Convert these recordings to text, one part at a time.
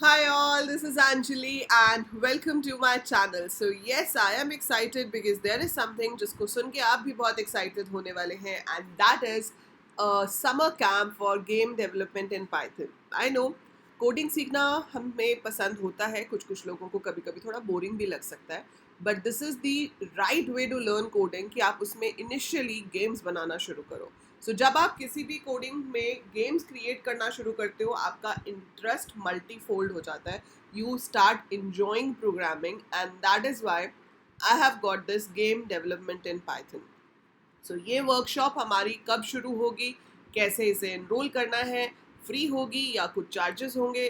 Hi all, this is Anjali and welcome to my channel. So yes, I am excited because there is something जिसको सुन के आप भी बहुत excited होने वाले हैं and that is a summer camp for game development in Python. I know coding सीखना हमें पसंद होता है, कुछ कुछ लोगों को कभी कभी थोड़ा बोरिंग भी लग सकता है, but this is the right way to learn coding कि आप उसमें इनिशियली गेम्स बनाना शुरू करो. सो जब आप किसी भी कोडिंग में गेम्स क्रिएट करना शुरू करते हो आपका इंटरेस्ट मल्टीफोल्ड हो जाता है. You start enjoying programming and that is why I have got this game development in Python. So ये वर्कशॉप हमारी कब शुरू होगी, कैसे इसे एनरोल करना है, फ्री होगी या कुछ चार्जेस होंगे,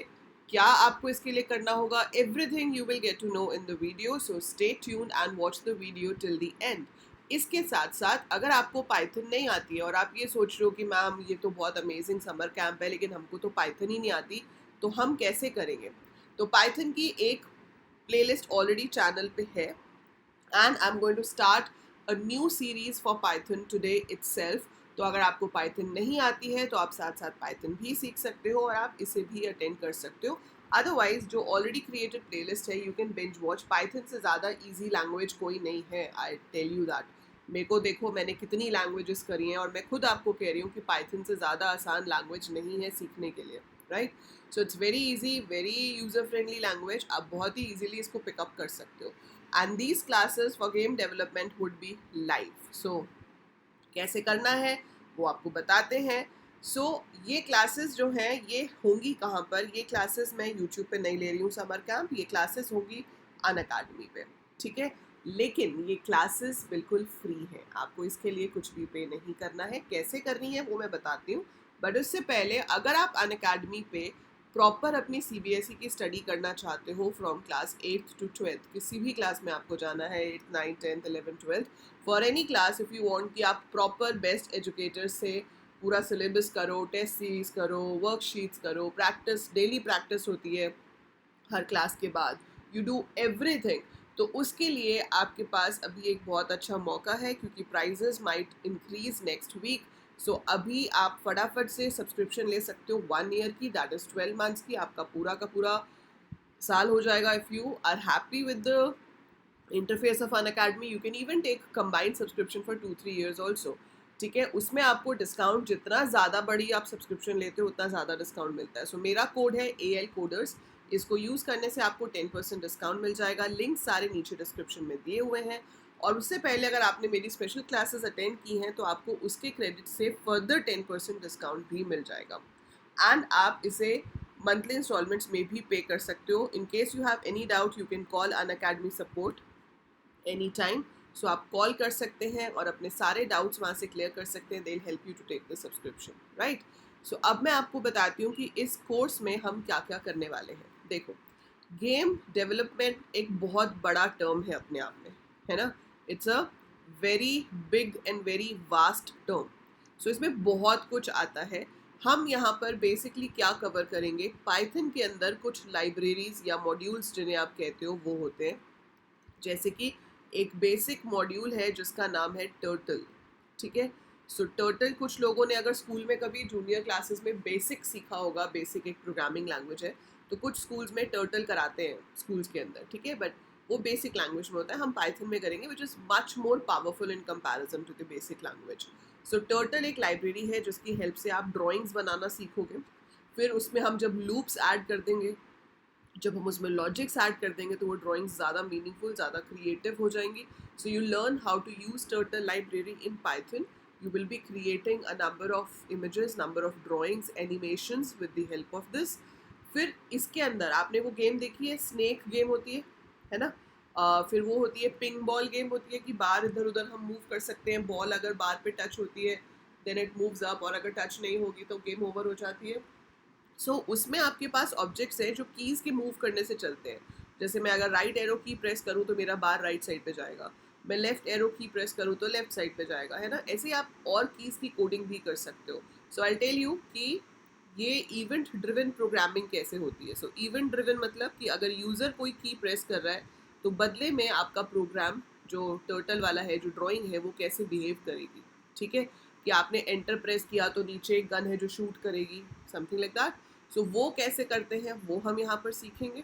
क्या आपको इसके लिए करना होगा, everything you will get to know in the video. So stay tuned and watch the video till the end. इसके साथ साथ अगर आपको पाइथन नहीं आती है और आप ये सोच रहे हो कि मैम ये तो बहुत अमेजिंग समर कैंप है लेकिन हमको तो पाइथन ही नहीं आती, तो हम कैसे करेंगे. तो पाइथन की एक प्लेलिस्ट ऑलरेडी चैनल पे है and I am going to start a new series for Python today itself. तो अगर आपको पाइथन नहीं आती है तो आप साथ साथ पाइथन भी सीख सकते हो और आप इसे भी अटेंड कर सकते हो. अदरवाइज जो ऑलरेडी क्रिएटेड प्लेलिस्ट है you can binge watch. Python से ज़्यादा इजी लैंग्वेज कोई नहीं है, आई टेल यू दैट. मेरे को देखो मैंने कितनी लैंग्वेजेस करी हैं और मैं खुद आपको कह रही हूँ कि पाइथन से ज़्यादा आसान लैंग्वेज नहीं है सीखने के लिए, right. So it's very easy, very user friendly language. आप बहुत ही ईजिली इसको पिकअप कर सकते हो. And these classes for game development would be live. So कैसे करना है वो आपको बताते हैं. सो ये क्लासेस जो हैं ये होंगी कहाँ पर. ये क्लासेस मैं यूट्यूब पे नहीं ले रही हूँ समर कैंप, ये क्लासेस होंगी अनअकैडमी पे, ठीक है. लेकिन ये क्लासेस बिल्कुल फ्री हैं, आपको इसके लिए कुछ भी पे नहीं करना है. कैसे करनी है वो मैं बताती हूँ, बट उससे पहले अगर आप अनअकैडमी पे प्रॉपर अपनी CBSE की स्टडी करना चाहते हो from class 8th to 12th, किसी भी क्लास में आपको जाना है 8th 9th 10th 11th 12th, for any class if you want कि आप प्रॉपर बेस्ट एजुकेटर से पूरा सिलेबस करो, टेस्ट सीरीज करो, वर्कशीट्स करो, प्रैक्टिस, डेली प्रैक्टिस होती है हर क्लास के बाद, यू डू एवरीथिंग. तो उसके लिए आपके पास अभी एक बहुत अच्छा मौका है क्योंकि prices might increase next week. So अभी आप फटाफट से सब्सक्रिप्शन ले सकते हो 1 ईयर की, दैट इज़ 12 months की. आपका पूरा का पूरा साल हो जाएगा. If you are happy with the interface of Unacademy you can even take combined subscription for 2-3 years also, ठीक है. उसमें आपको डिस्काउंट, जितना ज़्यादा बड़ी आप सब्सक्रिप्शन लेते हो उतना ज़्यादा डिस्काउंट मिलता है. सो मेरा कोड है AL Coders. इसको यूज़ करने से आपको 10% डिस्काउंट मिल जाएगा. लिंक सारे नीचे डिस्क्रिप्शन में दिए हुए हैं. और उससे पहले अगर आपने मेरी स्पेशल क्लासेस अटेंड की हैं तो आपको उसके क्रेडिट से फर्दर 10% डिस्काउंट भी मिल जाएगा. एंड आप इसे मंथली इंस्टॉलमेंट्स में भी पे कर सकते हो. In case you have any doubt you can call Unacademy support any time. So आप कॉल कर सकते हैं और अपने सारे डाउट्स वहाँ से क्लियर कर सकते हैं. They will help you to take the subscription, right. So अब मैं आपको बताती हूँ कि इस कोर्स में हम क्या क्या करने वाले हैं. देखो, गेम डेवलपमेंट एक बहुत बड़ा टर्म है अपने आप में, है ना. It's a very big and very vast term. So इसमें बहुत कुछ आता है. हम यहाँ पर बेसिकली क्या कवर करेंगे, पाइथन के अंदर कुछ लाइब्रेरीज या मॉड्यूल्स जिन्हें आप कहते हो वो होते हैं. जैसे कि एक बेसिक मॉड्यूल है जिसका नाम है टर्टल, ठीक है. सो टर्टल कुछ लोगों ने अगर स्कूल में कभी जूनियर क्लासेस में बेसिक सीखा होगा, बेसिक एक प्रोग्रामिंग लैंग्वेज है, तो कुछ स्कूल्स में टर्टल कराते हैं स्कूल्स के अंदर, ठीक है. बट वो बेसिक लैंग्वेज में होता है, हम पाइथन में करेंगे which is much more powerful in comparison to the basic language. So turtle एक लाइब्रेरी है जिसकी हेल्प से आप ड्राइंग्स बनाना सीखोगे. फिर उसमें हम जब लूप्स ऐड कर देंगे, जब हम उसमें लॉजिक्स ऐड कर देंगे तो वो ड्राइंग्स ज़्यादा मीनिंगफुल, ज़्यादा क्रिएटिव हो जाएंगी. So you learn how to use turtle library in Python. You will be creating a number of images, number of drawings, animations with the help of this. फिर इसके अंदर आपने वो गेम देखी है, स्नेक गेम होती है ना. फिर वो होती है पिंग बॉल गेम होती है कि बार इधर उधर हम मूव कर सकते हैं. बॉल अगर बार पे टच होती है देन इट मूव्स अप, और अगर टच नहीं होगी तो गेम ओवर हो जाती है. सो उसमें आपके पास ऑब्जेक्ट्स हैं जो कीज़ के मूव करने से चलते हैं. जैसे मैं अगर राइट एरो की प्रेस करूँ तो मेरा बार राइट साइड पे जाएगा, मैं लेफ्ट एरो की प्रेस करूँ तो लेफ्ट साइड पे जाएगा, है ना. ऐसे आप और कीज़ की कोडिंग भी कर सकते हो. सो आई टेल यू कि ये इवेंट ड्रिवन प्रोग्रामिंग कैसे होती है. सो इवेंट ड्रिवन मतलब कि अगर यूज़र कोई की प्रेस कर रहा है तो बदले में आपका प्रोग्राम जो टर्टल वाला है, जो ड्राइंग है, वो कैसे बिहेव करेगी, ठीक है. कि आपने एंटर प्रेस किया तो नीचे एक गन है जो शूट करेगी, समथिंग लाइक दैट. सो वो कैसे करते हैं वो हम यहाँ पर सीखेंगे,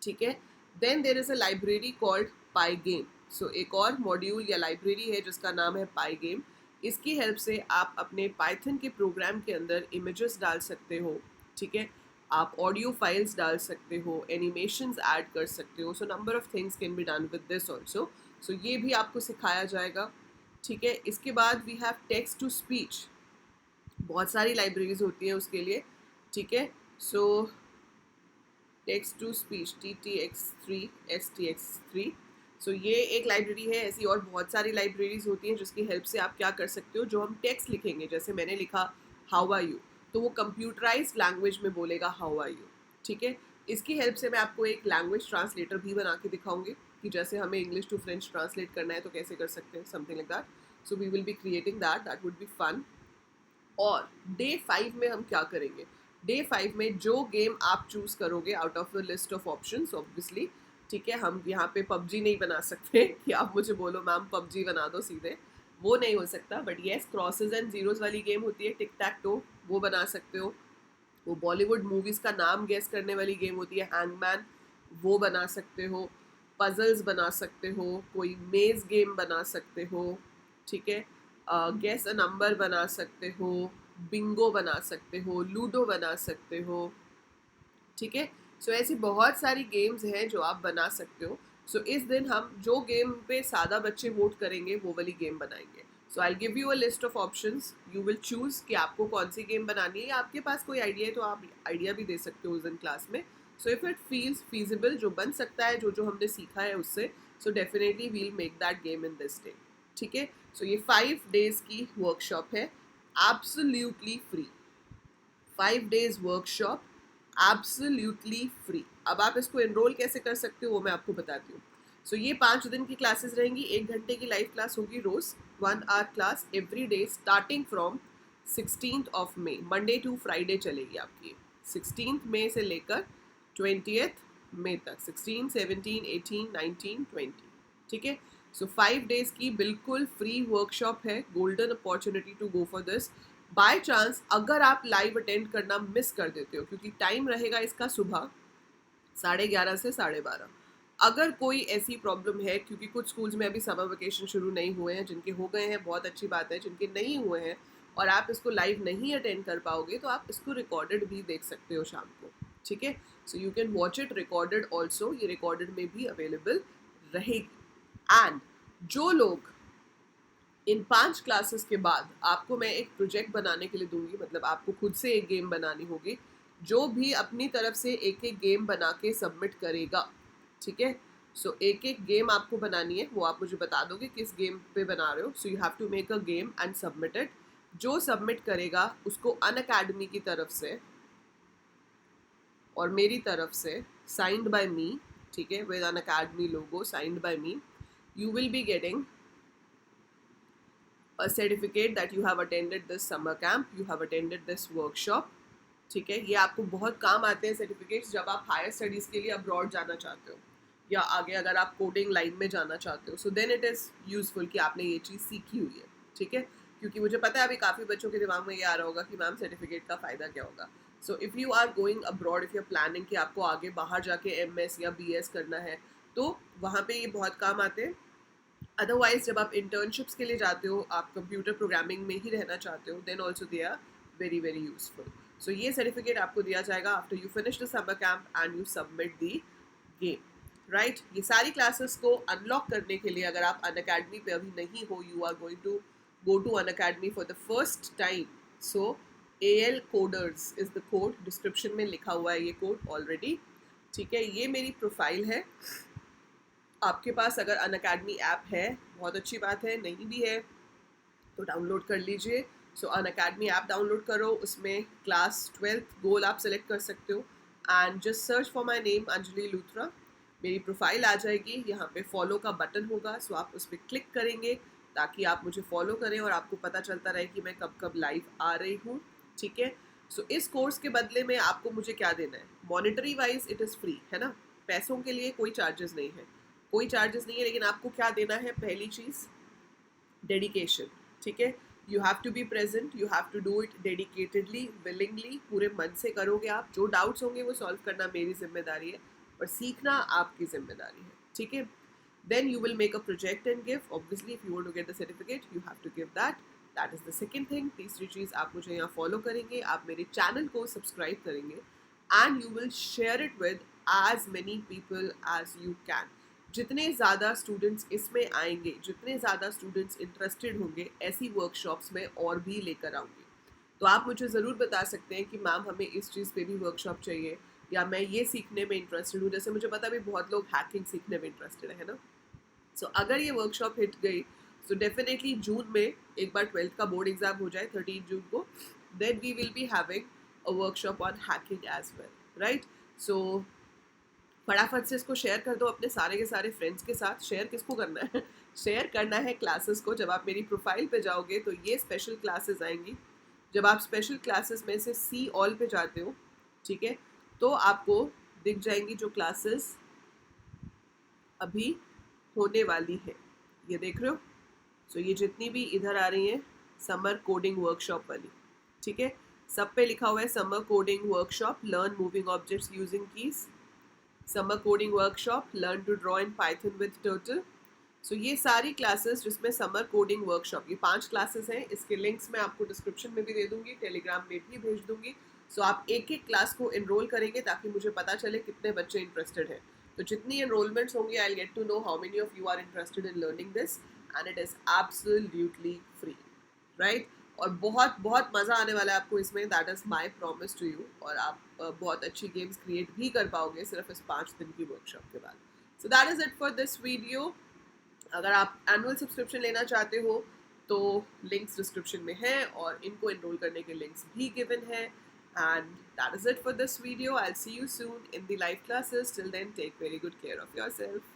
ठीक है। Then there is a library called Pygame. So एक और मॉड्यूल या लाइब्रेरी है जिसका नाम है पाई गेम। इसकी हेल्प से आप अपने पाइथन के प्रोग्राम के अंदर इमेजेस डाल सकते हो, ठीक है। आप ऑडियो फाइल्स डाल सकते हो, एनिमेशंस ऐड कर सकते हो। So number of things can be done with this also. So ये भी आपको सिखाया जाएगा, ठीक है। इसके बाद we have text to speech. बहुत सारी लाइब्रेरीज होती हैं उसके लिए, ठीक है। So text to speech TTX3 STX3। So ये एक लाइब्रेरी है। ऐसी और बहुत सारी लाइब्रेरीज होती हैं जिसकी हेल्प से आप क्या कर सकते हो, जो हम टेक्स्ट लिखेंगे, जैसे मैंने लिखा हाउ आर यू, तो वो कंप्यूटराइज्ड लैंग्वेज में बोलेगा हाउ आर यू, ठीक है। इसकी हेल्प से मैं आपको एक लैंग्वेज ट्रांसलेटर भी बना के दिखाऊंगी कि जैसे हमें इंग्लिश टू फ्रेंच ट्रांसलेट करना है तो कैसे कर सकते हैं, something like that. So we will be creating that would be fun. और डे 5 में हम क्या करेंगे, डे 5 में जो गेम आप चूज करोगे out of the list of options obviously, ठीक है। हम यहाँ पे पबजी नहीं बना सकते कि आप मुझे बोलो मैम पबजी बना दो सीधे, वो नहीं हो सकता। But yes, crosses and zeros वाली गेम होती है, टिक टैक टो, वो बना सकते हो। वो बॉलीवुड मूवीज़ का नाम गेस करने वाली गेम होती है हैंगमैन, वो बना सकते हो। पजल्स बना सकते हो, कोई मेज़ गेम बना सकते हो, ठीक है। गेस अ नंबर बना सकते हो, बिंगो बना सकते हो, लूडो बना सकते हो, ठीक है। सो ऐसी बहुत सारी गेम्स हैं जो आप बना सकते हो। सो इस दिन हम जो गेम पे सादा बच्चे वोट करेंगे वो वाली गेम बनाएंगे। So I give you a list of options, you will choose कि आपको कौन सी गेम बनानी है। आपके पास कोई आइडिया है तो आप आइडिया भी दे सकते हो उस दिन क्लास में। So if it feels feasible, जो बन सकता है, जो जो हमने सीखा है उससे, so definitely we'll make that game in this day, ठीक है। सो ये 5 डेज की वर्कशॉप है, absolutely free. 5 days workshop absolutely free. अब आप इसको एनरोल कैसे कर सकते हो वो मैं आपको बताती हूँ। सो ये 5 दिन की क्लासेस रहेंगी, 1 घंटे की लाइव क्लास होगी रोज, 1 hour class every day starting from 16th of May, Monday to Friday चलेगी आपकी। 16th मई से लेकर 20th मई तक, 16, 17, 18, 19, 20, ठीक है। सो 5 डेज की बिल्कुल फ्री वर्कशॉप है, golden opportunity to go for this. By chance अगर आप लाइव अटेंड करना मिस कर देते हो, क्योंकि टाइम रहेगा इसका सुबह 11:30 से 12:30। अगर कोई ऐसी प्रॉब्लम है, क्योंकि कुछ स्कूल्स में अभी समर वेकेशन शुरू नहीं हुए हैं, जिनके हो गए हैं बहुत अच्छी बात है, जिनके नहीं हुए हैं और आप इसको लाइव नहीं अटेंड कर पाओगे तो आप इसको रिकॉर्डेड भी देख सकते हो शाम को, ठीक है। So you can watch it recorded also, ये रिकॉर्डेड में भी अवेलेबल रहेगी। एंड जो लोग इन 5 क्लासेस के बाद, आपको मैं एक प्रोजेक्ट बनाने के लिए दूंगी, मतलब आपको खुद से एक गेम बनानी होगी। जो भी अपनी तरफ से एक एक गेम बना के सबमिट करेगा, ठीक है। सो एक एक गेम आपको बनानी है, वो आप मुझे बता दोगे किस गेम पे बना रहे हो। So you have to make a game and submit it. जो सबमिट करेगा उसको अनअकैडमी की तरफ से और मेरी तरफ से, साइंड बाय मी, ठीक है, with Unacademy logo, signed by me, you will be getting a certificate that you have attended this summer camp, you have attended this workshop, ठीक है। ये आपको बहुत काम आते हैं सर्टिफिकेट्स जब आप हायर स्टडीज़ के लिए अब्रॉड जाना चाहते हो या आगे अगर आप कोडिंग लाइन में जाना चाहते हो। So then it is useful कि आपने ये चीज़ सीखी हुई है, ठीक है। क्योंकि मुझे पता है अभी काफ़ी बच्चों के दिमाग में ये आ रहा होगा कि मैम सर्टिफिकेट का फ़ायदा क्या होगा। So if you are going abroad, if you are planning कि आपको आगे बाहर जाके MS या BS करना है, तो वहाँ पे ये बहुत काम आते हैं। अदरवाइज जब आप इंटर्नशिप्स के लिए जाते हो, आप कंप्यूटर प्रोग्रामिंग में ही रहना चाहते हो, then also they are very very useful. So ये सर्टिफिकेट आपको दिया जाएगा after you finish the summer camp and you submit the game, right. ये सारी क्लासेस को अनलॉक करने के लिए, अगर आप अनअकैडमी पे अभी नहीं हो, you are going to go to Unacademy for the first time, so AL coders is the code, description में लिखा हुआ है ये कोड ऑलरेडी, ठीक है। ये मेरी प्रोफाइल है। आपके पास अगर अनअकैडमी ऐप है, बहुत अच्छी बात है, नहीं भी है तो डाउनलोड कर लीजिए। सो अनअकैडमी ऐप डाउनलोड करो, उसमें क्लास 12th गोल आप सेलेक्ट कर सकते हो and just search for my name Anjali Luthra, मेरी प्रोफाइल आ जाएगी। यहाँ पे फॉलो का बटन होगा, सो आप उस पर क्लिक करेंगे ताकि आप मुझे फॉलो करें और आपको पता चलता रहे कि मैं कब कब लाइव आ रही हूँ, ठीक है। सो इस कोर्स के बदले में आपको मुझे क्या देना है, monetary wise it is free, है ना, पैसों के लिए कोई चार्जेस नहीं है, कोई चार्जेस नहीं है, लेकिन आपको क्या देना है, पहली चीज़ डेडिकेशन, ठीक है। You have to be present, you have to do it dedicatedly, willingly, पूरे मन से करोगे आप. जो डाउट्स होंगे वो सॉल्व करना मेरी जिम्मेदारी है और सीखना आपकी जिम्मेदारी है. ठीक है. Then you will make a project and give. Obviously, if you want to get the certificate, you have to give that. That is the second thing. तीसरी चीज़, आप मुझे यहाँ फॉलो करेंगे, आप मेरे चैनल को सब्सक्राइब करेंगे and you will share it with as many people as you can. जितने ज़्यादा स्टूडेंट्स इसमें आएंगे, जितने ज़्यादा स्टूडेंट्स इंटरेस्टेड होंगे, ऐसी वर्कशॉप्स में और भी लेकर आऊँगी. तो आप मुझे ज़रूर बता सकते हैं कि मैम हमें इस चीज़ पे भी वर्कशॉप चाहिए, या मैं ये सीखने में इंटरेस्टेड हूँ. जैसे मुझे पता भी बहुत लोग हैकिंग सीखने में इंटरेस्टेड है ना. सो अगर ये वर्कशॉप हिट गई सो डेफिनेटली जून में एक बार 12th का बोर्ड एग्जाम हो जाए 13 जून को, then we will be having a workshop on hacking as well. Right. So फटाफट से इसको शेयर कर दो अपने सारे के सारे फ्रेंड्स के साथ. शेयर किसको करना है? शेयर करना है क्लासेस को. जब आप मेरी प्रोफाइल पे जाओगे तो ये स्पेशल क्लासेस आएंगी. जब आप स्पेशल क्लासेस में से सी ऑल पे जाते हो, ठीक है, तो आपको दिख जाएंगी जो क्लासेस अभी होने वाली है. ये देख रहे हो. सो ये जितनी भी इधर आ रही हैं समर कोडिंग वर्कशॉप वाली, ठीक है, सब पे लिखा हुआ है summer coding workshop, learn moving objects using keys, summer coding workshop, learn to draw in Python with turtle. So ये सारी क्लासेस जिसमें समर कोडिंग वर्कशॉप, ये 5 क्लासेस हैं. इसके लिंक्स मैं आपको डिस्क्रिप्शन में भी दे दूंगी, टेलीग्राम में भी भेज दूंगी. सो आप एक एक क्लास को एनरोल करेंगे ताकि मुझे पता चले कितने बच्चे इंटरेस्टेड हैं. तो जितनी एनरोलमेंट्स होंगी I will get to know how many of you are interested in learning this, and it is absolutely free. Right. और बहुत बहुत मज़ा आने वाला है आपको इसमें. That is my promise to you. और आप बहुत अच्छी गेम्स क्रिएट भी कर पाओगे सिर्फ इस 5 दिन की वर्कशॉप के बाद. So that is it for this video. अगर आप एनुअल सब्सक्रिप्शन लेना चाहते हो तो लिंक्स डिस्क्रिप्शन में है और इनको एनरोल करने के लिंक्स भी गिवन है. And that is it for this video. I'll see you soon in the live classes. Till then, take very good care of yourself.